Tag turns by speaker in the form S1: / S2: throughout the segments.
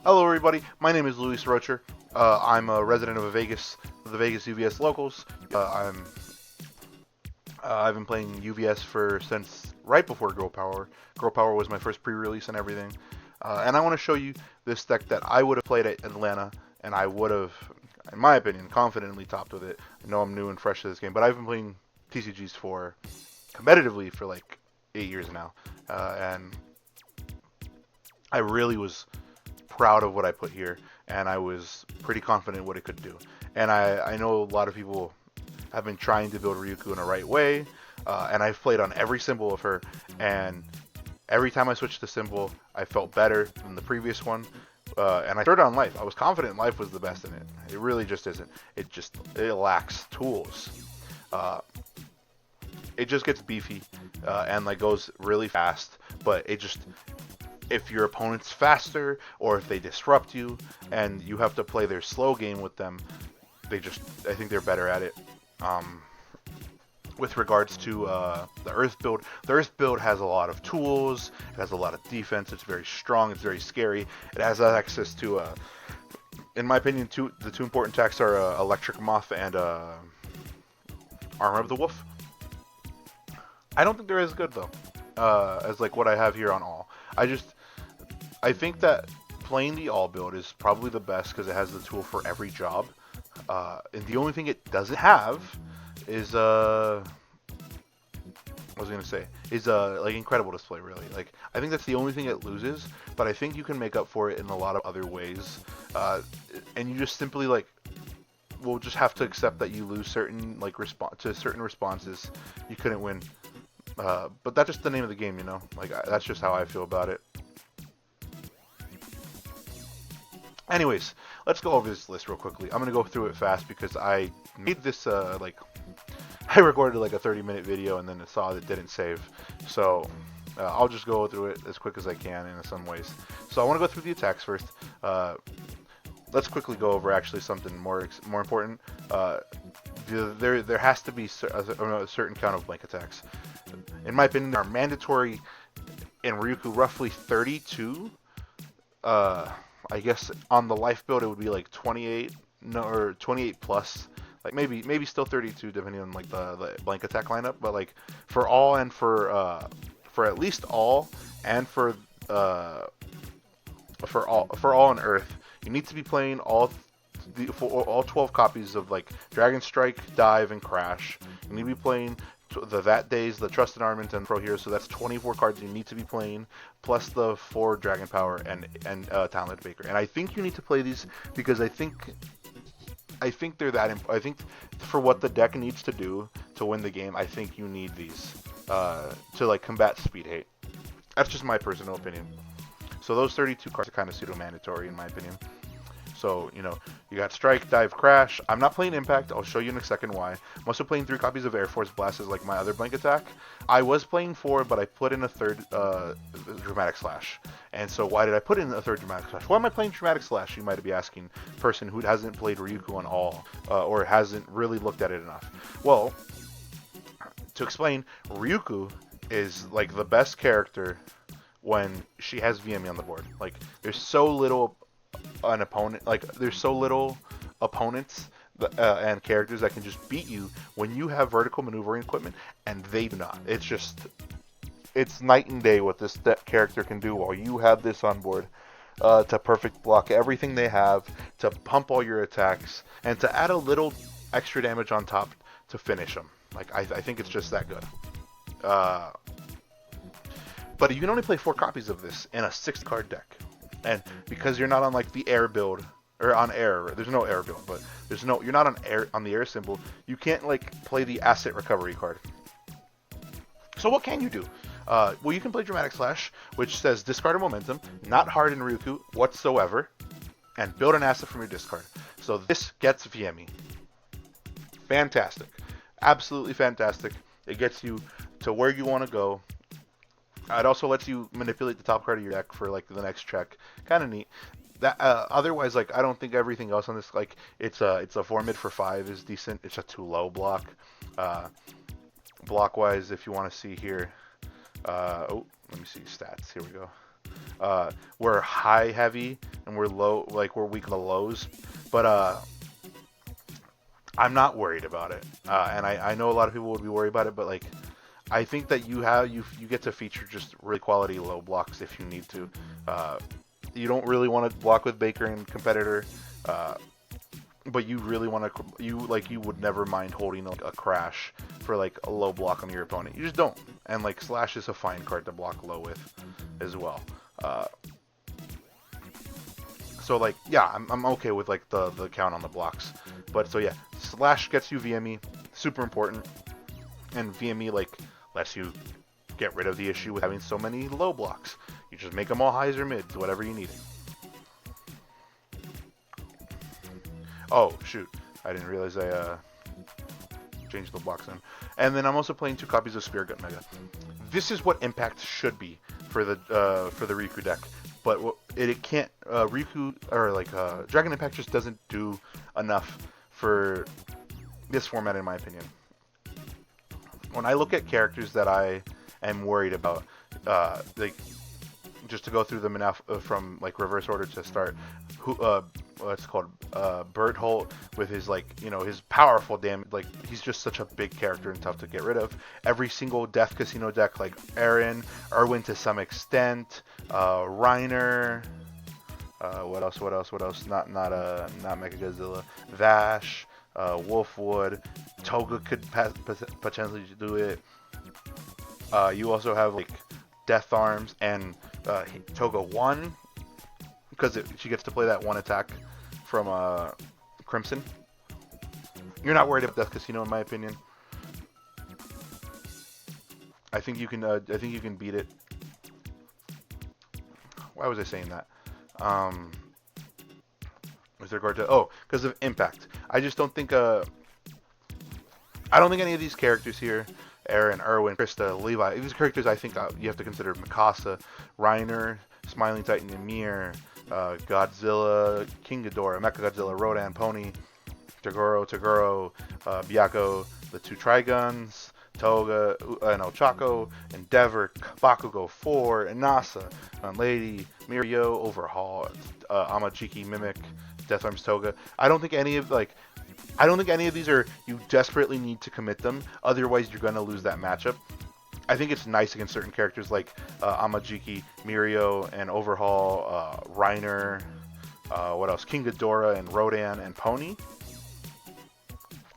S1: Hello, everybody. My name is Luis Rocher. I'm a resident of the Vegas UVS locals. I've been playing UVS since right before Girl Power. Girl Power was my first pre-release and everything. And I want to show you this deck that I would have played at Atlanta, and I would have, in my opinion, confidently topped with it. I know I'm new and fresh to this game, but I've been playing TCGs competitively for like 8 years now, and I really was proud of what I put here, and I was pretty confident what it could do. And I know a lot of people have been trying to build Ryukyu in the right way, and I've played on every symbol of her, and every time I switched the symbol, I felt better than the previous one. And I started on life. I was confident life was the best in it. It really just isn't. It lacks tools. It just gets beefy and like goes really fast, but if your opponent's faster or if they disrupt you and you have to play their slow game with them, I think they're better at it. With regards to the Earth build has a lot of tools, it has a lot of defense, it's very strong, it's very scary, it has access to, in my opinion, the two important attacks are Electric Moth and Armor of the Wolf. I don't think they're as good though, as like what I have here on all. I think that playing the yall build is probably the best because it has the tool for every job. And the only thing it doesn't have is like incredible display, really. Like, I think that's the only thing it loses, but I think you can make up for it in a lot of other ways. And you just simply will just have to accept that you lose certain certain responses. You couldn't win. But that's just the name of the game, you know? That's just how I feel about it. Anyways, let's go over this list real quickly. I'm going to go through it fast because I made this, I recorded like a 30-minute video and then I saw that it didn't save. So, I'll just go through it as quick as I can in some ways. So I want to go through the attacks first. Let's quickly go over actually something more important. There has to be a certain count of blank attacks. In my opinion, there are mandatory in Ryukyu roughly 32. I guess on the life build it would be like 28, or 28 plus, like maybe still 32 depending on like the blank attack lineup. But like for all and for at least all and for all on Earth, you need to be playing all 12 copies of like Dragon Strike, Dive, and Crash. You need to be playing the Trusted Armament and Pro Hero, so that's 24 cards you need to be playing, plus the 4 Dragon Power and Talented Baker. And I think you need to play these because I think they're that I think for what the deck needs to do to win the game, I think you need these to like combat speed hate. That's just my personal opinion. So those 32 cards are kind of pseudo-mandatory in my opinion. So, you know, you got Strike, Dive, Crash. I'm not playing Impact. I'll show you in a second why. I'm also playing 3 copies of Air Force Blast as like my other blank attack. I was playing 4, but I put in a third Dramatic Slash. And so why did I put in a third Dramatic Slash? Why am I playing Dramatic Slash? You might be asking, person who hasn't played Ryukyu on all, or hasn't really looked at it enough. Well, to explain, Ryukyu is like the best character when she has VME on the board. Like, there's so little there's so little opponents and characters that can just beat you when you have vertical maneuvering equipment, and they do not. It's night and day what this character can do while you have this on board, to perfect block everything they have, to pump all your attacks, and to add a little extra damage on top to finish them. Like, I think it's just that good. But you can only play 4 copies of this in a 6-card deck. And because you're not on like the air build, or on air, there's no air build, but you're not on the air symbol, you can't like play the asset recovery card. So what can you do? Well, you can play Dramatic Slash, which says discard a momentum, not hard in Ryukyu whatsoever, and build an asset from your discard. So this gets VME. Fantastic. Absolutely fantastic. It gets you to where you want to go. It also lets you manipulate the top card of your deck for like the next check. Kind of neat. That otherwise, like, I don't think everything else on this, like, it's a 4 mid for 5 is decent. It's a too low block. Block wise, if you want to see here, let me see stats. Here we go. We're high heavy and we're low, like we're weak on the lows. But I'm not worried about it, and I know a lot of people would be worried about it, but like I think that you get to feature just really quality low blocks if you need to. You don't really want to block with Baker and competitor, but you really want to you would never mind holding like a crash for like a low block on your opponent. You just don't. And like Slash is a fine card to block low with as well. So like yeah, I'm okay with like the count on the blocks. But so yeah, Slash gets you VME, super important, and VME like lets you get rid of the issue with having so many low blocks. You just make them all highs or mids, whatever you need. Oh shoot, I didn't realize I changed the blocks in. And then I'm also playing 2 copies of Spirit Gut Mega. This is what Impact should be for the Ryukyu deck, but it can't. Ryukyu or like Dragon Impact just doesn't do enough for this format, in my opinion. When I look at characters that I am worried about, like just to go through them enough from like reverse order to start, what's called Bird Holt with his like his powerful damage, like he's just such a big character and tough to get rid of. Every single Death Casino deck like Aaron, Irwin to some extent, Reiner, what else? Not Mechagodzilla, Vash, Wolfwood, Toga could potentially do it. You also have like Death Arms and Toga 1 because she gets to play that one attack from Crimson. You're not worried about Death Casino, in my opinion. I think you can beat it. Why was I saying that? With regard to because of Impact. I just don't think I don't think any of these characters here, Aaron, Irwin, Krista, Levi, these characters I think you have to consider Mikasa, Reiner, Smiling Titan, Ymir, Godzilla, King Ghidorah, Mechagodzilla, Rodan, Pony, Toguro, Byakko, the 2 Triguns, Toga, Chaco, Endeavor, Bakugo 4, Inasa, Lady, Mirio, Overhaul, Amajiki, Mimic, Death Arms, Toga. I don't think any of these are you desperately need to commit them. Otherwise, you're gonna lose that matchup. I think it's nice against certain characters like Amajiki, Mirio, and Overhaul, Reiner, what else? King Ghidorah and Rodan and Pony,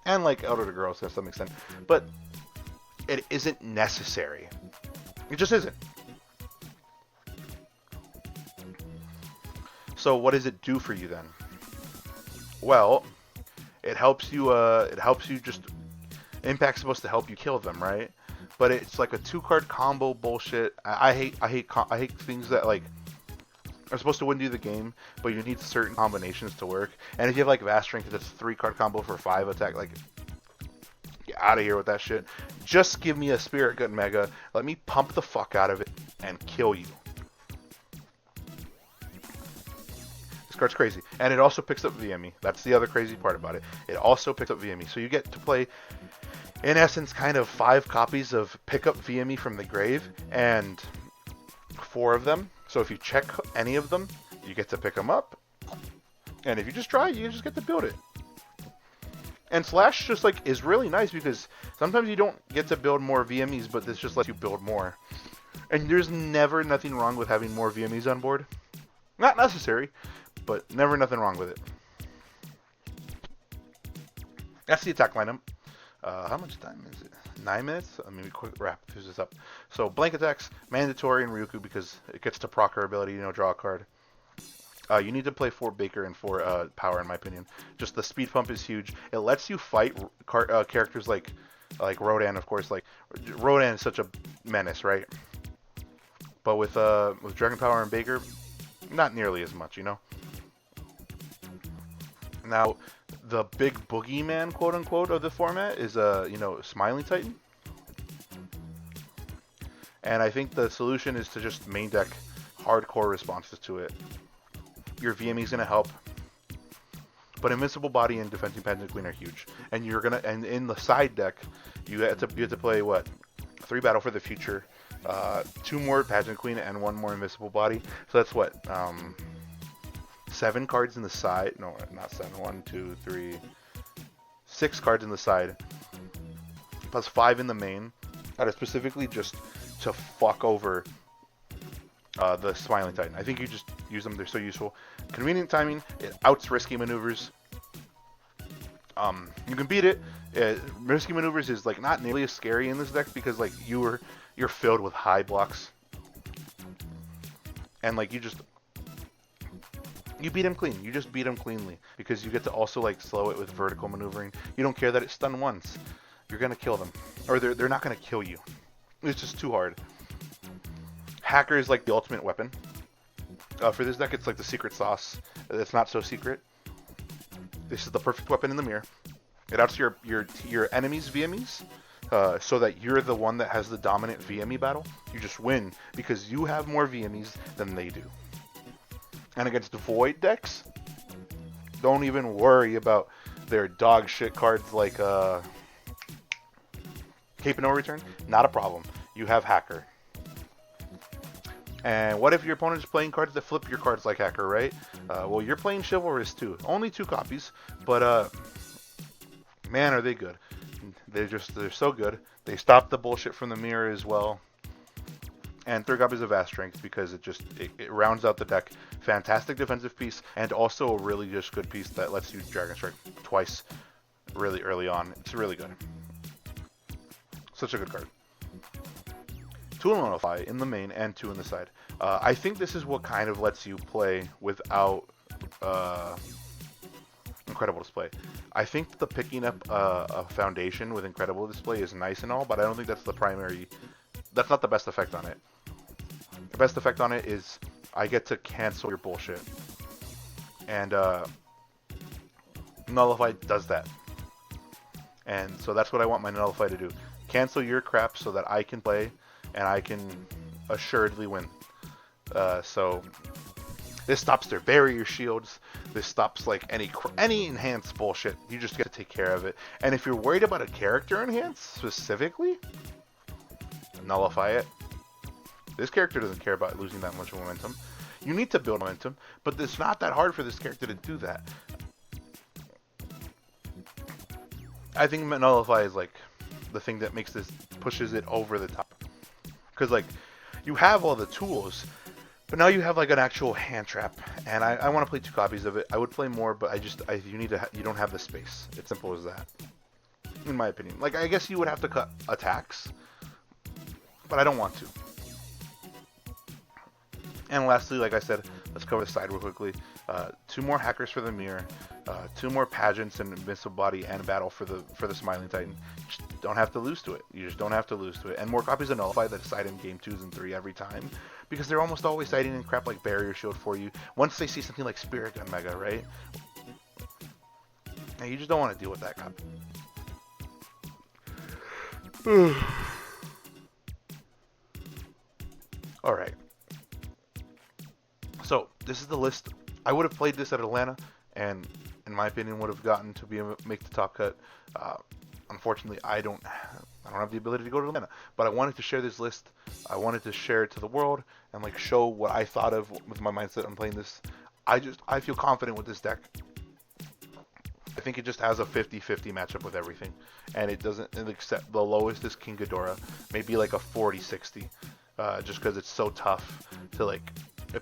S1: and like Elder the Girls to some extent. But it isn't necessary. It just isn't. So what does it do for you then? Well, it helps you. Just Impact's supposed to help you kill them, right? But it's like a 2-card combo bullshit. I hate things that like are supposed to win you the game, but you need certain combinations to work. And if you have like Vast Strength, that's a 3-card combo for 5 attack. Like, get out of here with that shit. Just give me a Spirit Gut Mega. Let me pump the fuck out of it and kill you. This card's crazy. And it also picks up VME. That's the other crazy part about it. It also picks up VME. So you get to play, in essence, kind of 5 copies of pick up VME from the grave and 4 of them. So if you check any of them, you get to pick them up. And if you just try, you just get to build it. And Slash just like is really nice because sometimes you don't get to build more VMEs, but this just lets you build more. And there's never nothing wrong with having more VMEs on board. Not necessary, but never nothing wrong with it. That's the attack lineup. How much time is it? 9 minutes? Let me quick wrap this up. So blank attacks, mandatory in Ryukyu because it gets to proc her ability, draw a card. You need to play 4 Baker and 4 Power, in my opinion. Just the speed pump is huge. It lets you fight characters like Rodan, of course. Like Rodan is such a menace, right? But with Dragon Power and Baker, not nearly as much, Now, the big boogeyman, quote unquote, of the format is Smiling Titan. And I think the solution is to just main deck hardcore responses to it. Your VME is going to help, but Invincible Body and Defending Pageant Queen are huge. And and in the side deck, you have to play what? 3 Battle for the Future, 2 more Pageant Queen, and 1 more Invincible Body. So that's what 7 cards in the side. No, not 7. 1, 2, 3, 6 cards in the side, plus 5 in the main, that are specifically just to fuck over the Smiling Titan. I think you just use them. They're so useful. Convenient timing. It outs risky maneuvers. You can beat it. Risky maneuvers is like not nearly as scary in this deck because like you're filled with high blocks, and like you beat him clean. You just beat him cleanly because you get to also like slow it with vertical maneuvering. You don't care that it's stunned once. You're gonna kill them, or they're not gonna kill you. It's just too hard. Hacker is like the ultimate weapon. For this deck, it's like the secret sauce. It's not so secret. This is the perfect weapon in the mirror. It outs your enemy's VMEs, so that you're the one that has the dominant VME battle. You just win because you have more VMEs than they do. And against Void decks, don't even worry about their dog shit cards like Cape and No Return. Not a problem. You have Hacker. And what if your opponent is playing cards that flip your cards like Hacker, right? Well, you're playing Chivalrous too. Only 2 copies, but man, are they good. They're so good. They stop the bullshit from the mirror as well. And 3 copies of Vast Strength because it rounds out the deck. Fantastic defensive piece, and also a really just good piece that lets you Dragon Strike twice really early on. It's really good. Such a good card. 2 in Nullify in the main and 2 in the side. I think this is what kind of lets you play without Incredible Display. I think the picking up a foundation with Incredible Display is nice and all, but I don't think that's the primary. That's not the best effect on it. The best effect on it is I get to cancel your bullshit, and Nullify does that. And so that's what I want my Nullify to do. Cancel your crap so that I can play and I can assuredly win. So this stops their barrier shields. This stops like any enhanced bullshit. You just get to take care of it. And if you're worried about a character enhance specifically, Nullify it. This character doesn't care about losing that much momentum. You need to build momentum, but it's not that hard for this character to do that. I think Nullify is like the thing that makes this, pushes it over the top. Because like you have all the tools, but now you have like an actual hand trap, and I want to play 2 copies of it. I would play more, but you don't have the space. It's simple as that, in my opinion. Like I guess you would have to cut attacks, but I don't want to. And lastly, like I said, let's cover the side real quickly. 2 more Hackers for the mirror, 2 more Pageants and Invincible Body and Battle for the Smiling Titan. Just don't have to lose to it. You just don't have to lose to it. And more copies of Nullify that side in game 2s and 3 every time, because they're almost always siding in crap like Barrier Shield for you. Once they see something like Spirit Gun Mega, right? And you just don't want to deal with that crap. All right. So this is the list. I would have played this at Atlanta, and in my opinion, would have gotten to make the top cut. Unfortunately, I don't have the ability to go to Atlanta, but I wanted to share this list. I wanted to share it to the world and like show what I thought of with my mindset on playing this. I feel confident with this deck. I think it just has a 50-50 matchup with everything, and it doesn't accept the lowest is King Ghidorah, maybe like a 40-60, just because it's so tough to like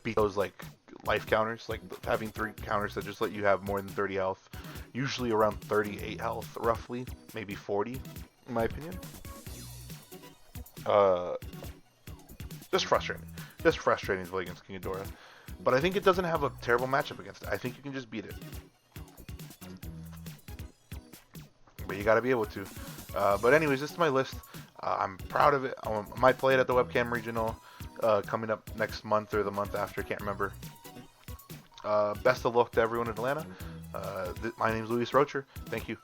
S1: beat those like life counters, like having 3 counters that just let you have more than 30 health, usually around 38 health roughly, maybe 40 in my opinion. Just frustrating to play against King Ghidorah, but I think it doesn't have a terrible matchup against it. I think you can just beat it, but you got to be able to. But anyways, this is my list. I'm proud of it. I might play it at the Webcam Regional coming up next month or the month after, can't remember. Best of luck to everyone in Atlanta. My name is Luis Rocher. Thank you.